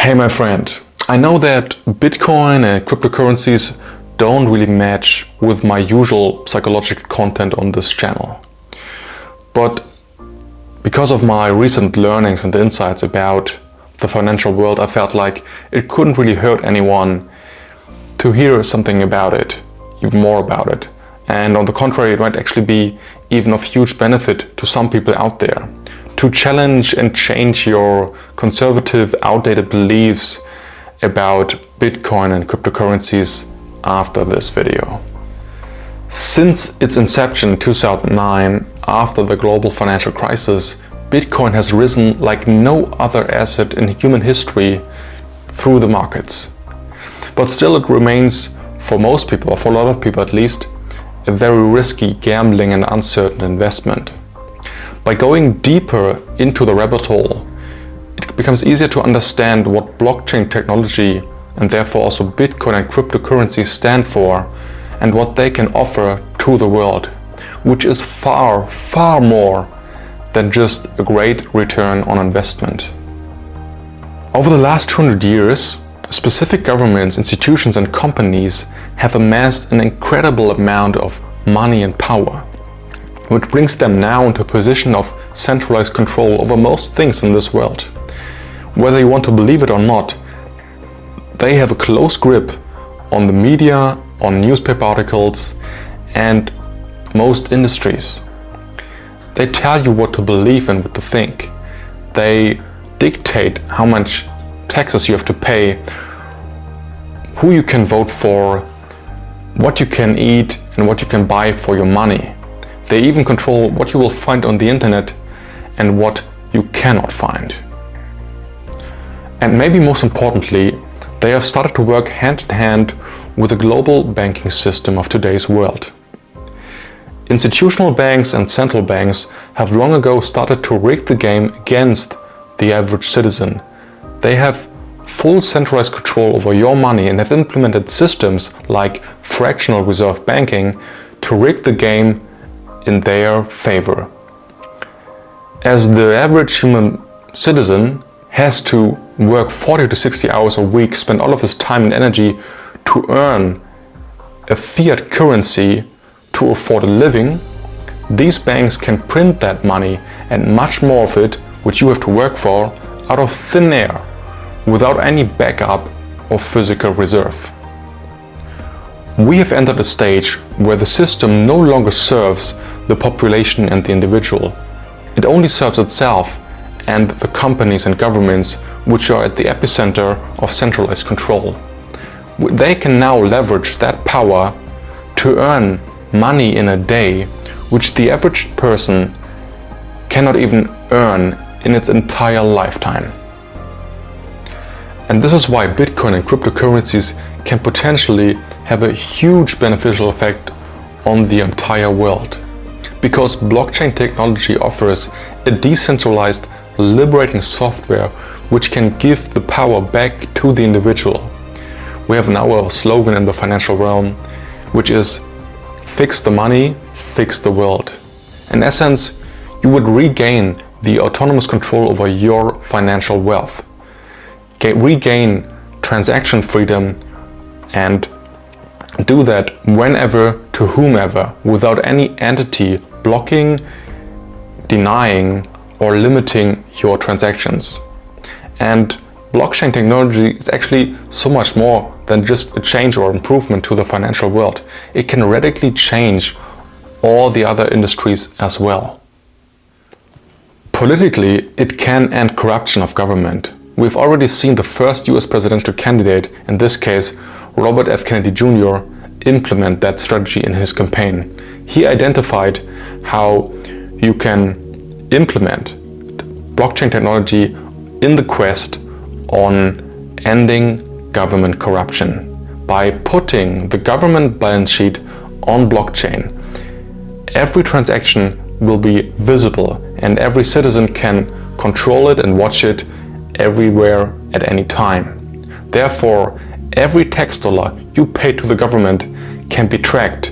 Hey my friend, I know that Bitcoin and cryptocurrencies don't really match with my usual psychological content on this channel. But because of my recent learnings and insights about the financial world, I felt like it couldn't really hurt anyone to hear something about it, even more about it. And on the contrary, it might actually be even of huge benefit to some people out there, to challenge and change your conservative, outdated beliefs about Bitcoin and cryptocurrencies after this video. Since its inception in 2009, after the global financial crisis, Bitcoin has risen like no other asset in human history through the markets. But still it remains, for most people, or for a lot of people at least, a very risky, gambling and uncertain investment. By going deeper into the rabbit hole, it becomes easier to understand what blockchain technology and therefore also Bitcoin and cryptocurrencies stand for and what they can offer to the world, which is far, far more than just a great return on investment. Over the last 200 years, specific governments, institutions and companies have amassed an incredible amount of money and power, which brings them now into a position of centralized control over most things in this world. Whether you want to believe it or not, they have a close grip on the media, on newspaper articles, and most industries. They tell you what to believe and what to think. They dictate how much taxes you have to pay, who you can vote for, what you can eat and what you can buy for your money. They even control what you will find on the internet and what you cannot find. And maybe most importantly, they have started to work hand in hand with the global banking system of today's world. Institutional banks and central banks have long ago started to rig the game against the average citizen. They have full centralized control over your money and have implemented systems like fractional reserve banking to rig the game in their favor. As the average human citizen has to work 40 to 60 hours a week, spend all of his time and energy to earn a fiat currency to afford a living, these banks can print that money and much more of it, which you have to work for, out of thin air, without any backup or physical reserve. We have entered a stage where the system no longer serves the population and the individual. It only serves itself and the companies and governments which are at the epicenter of centralized control. They can now leverage that power to earn money in a day which the average person cannot even earn in its entire lifetime. And this is why Bitcoin and cryptocurrencies can potentially have a huge beneficial effect on the entire world. Because blockchain technology offers a decentralized, liberating software which can give the power back to the individual. We have now a slogan in the financial realm, which is "Fix the money, fix the world." In essence, you would regain the autonomous control over your financial wealth, regain transaction freedom, and do that whenever to whomever without any entity blocking, denying or limiting your transactions. And blockchain technology is actually so much more than just a change or improvement to the financial world. It can radically change all the other industries as well. Politically, it can end corruption of government. We've already seen the first US presidential candidate, in this case Robert F. Kennedy Jr., implement that strategy in his campaign. He identified how you can implement blockchain technology in the quest on ending government corruption. By putting the government balance sheet on blockchain, every transaction will be visible and every citizen can control it and watch it everywhere at any time. Therefore, every tax dollar you pay to the government can be tracked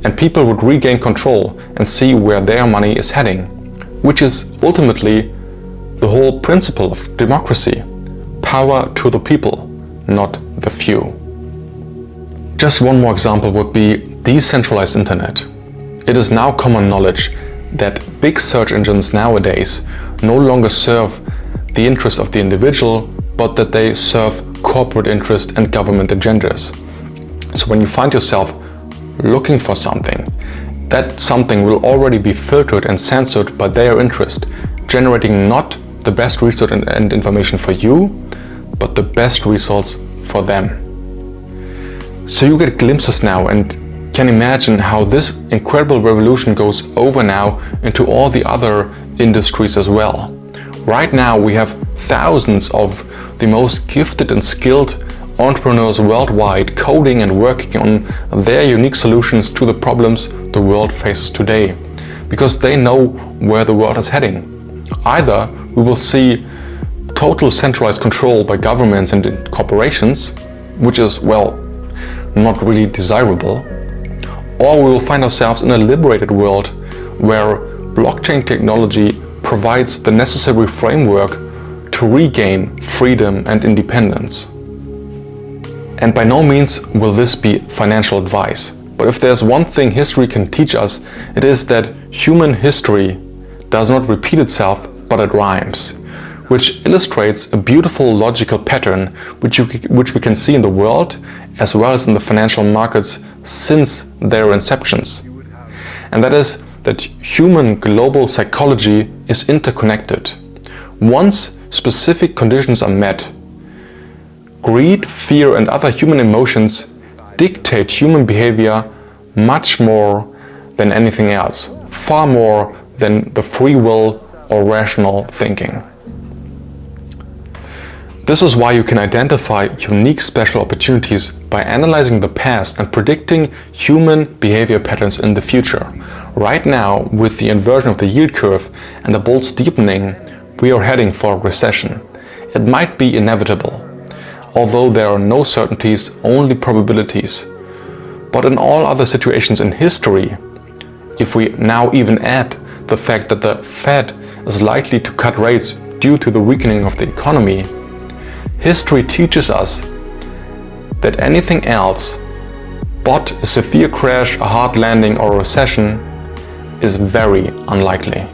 and people would regain control and see where their money is heading, which is ultimately the whole principle of democracy. power to the people, not the few. Just one more example would be decentralized internet. It is now common knowledge that big search engines nowadays no longer serve the interest of the individual, but that they serve corporate interest and government agendas. So when you find yourself looking for something, that something will already be filtered and censored by their interest, generating not the best research and information for you, but the best results for them. So you get glimpses now and can imagine how this incredible revolution goes over now into all the other industries as well. Right now we have thousands of the most gifted and skilled entrepreneurs worldwide coding and working on their unique solutions to the problems the world faces today, because they know where the world is heading. Either we will see total centralized control by governments and corporations, which is, well, not really desirable, or we will find ourselves in a liberated world where blockchain technology provides the necessary framework to regain freedom and independence. And by no means will this be financial advice, but if there's one thing history can teach us, it is that human history does not repeat itself, but it rhymes, which illustrates a beautiful logical pattern which we can see in the world as well as in the financial markets since their inceptions. And that is that human global psychology is interconnected. Once specific conditions are met, greed, fear, and other human emotions dictate human behavior much more than anything else, far more than the free will or rational thinking. This is why you can identify unique special opportunities by analyzing the past and predicting human behavior patterns in the future. Right now, with the inversion of the yield curve and a bold steepening, we are heading for a recession. It might be inevitable, although there are no certainties, only probabilities. But in all other situations in history, if we now even add the fact that the Fed is likely to cut rates due to the weakening of the economy, history teaches us that anything else but a severe crash, a hard landing, or a recession is very unlikely.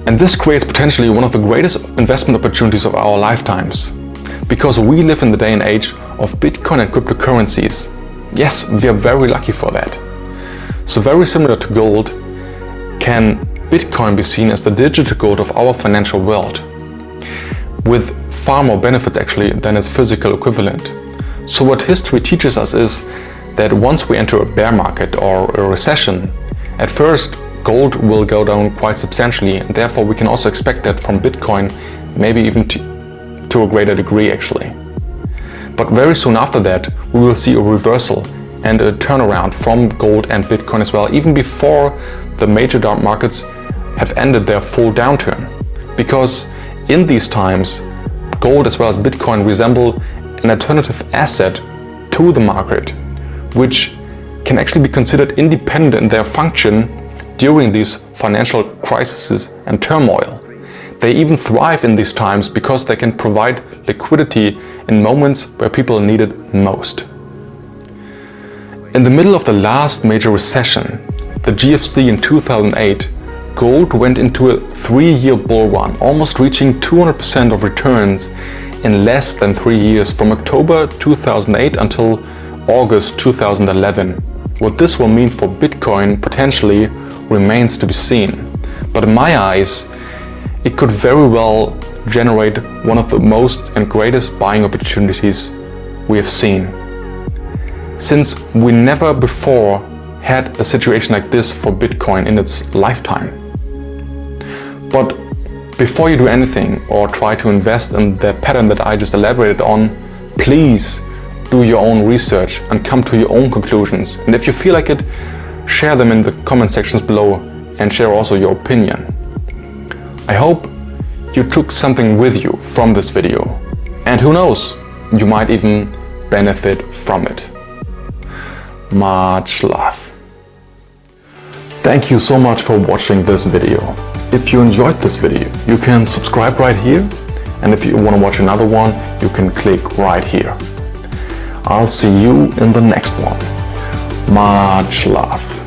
And this creates potentially one of the greatest investment opportunities of our lifetimes, because we live in the day and age of Bitcoin and cryptocurrencies. Yes, we are very lucky for that. So very similar to gold, can Bitcoin be seen as the digital gold of our financial world, with far more benefits actually than its physical equivalent. So what history teaches us is that once we enter a bear market or a recession, at first gold will go down quite substantially, and therefore we can also expect that from Bitcoin, maybe even to a greater degree actually. But very soon after that, we will see a reversal and a turnaround from gold and Bitcoin as well, even before the major dark markets have ended their full downturn. Because in these times, gold as well as Bitcoin resemble an alternative asset to the market, which can actually be considered independent in their function during these financial crises and turmoil. They even thrive in these times because they can provide liquidity in moments where people need it most. In the middle of the last major recession, the GFC in 2008, gold went into a 3-year bull run, almost reaching 200% of returns in less than 3 years, from October 2008 until August 2011. What this will mean for Bitcoin potentially remains to be seen. But in my eyes, it could very well generate one of the most and greatest buying opportunities we have seen, since we never before had a situation like this for Bitcoin in its lifetime. But before you do anything or try to invest in the pattern that I just elaborated on, please do your own research and come to your own conclusions. And if you feel like it, share them in the comment sections below and share also your opinion. I hope you took something with you from this video, and who knows, you might even benefit from it. Much love. Thank you so much for watching this video. If you enjoyed this video, you can subscribe right here And if you want to watch another one, you can click right here. I'll see you in the next one. Much love.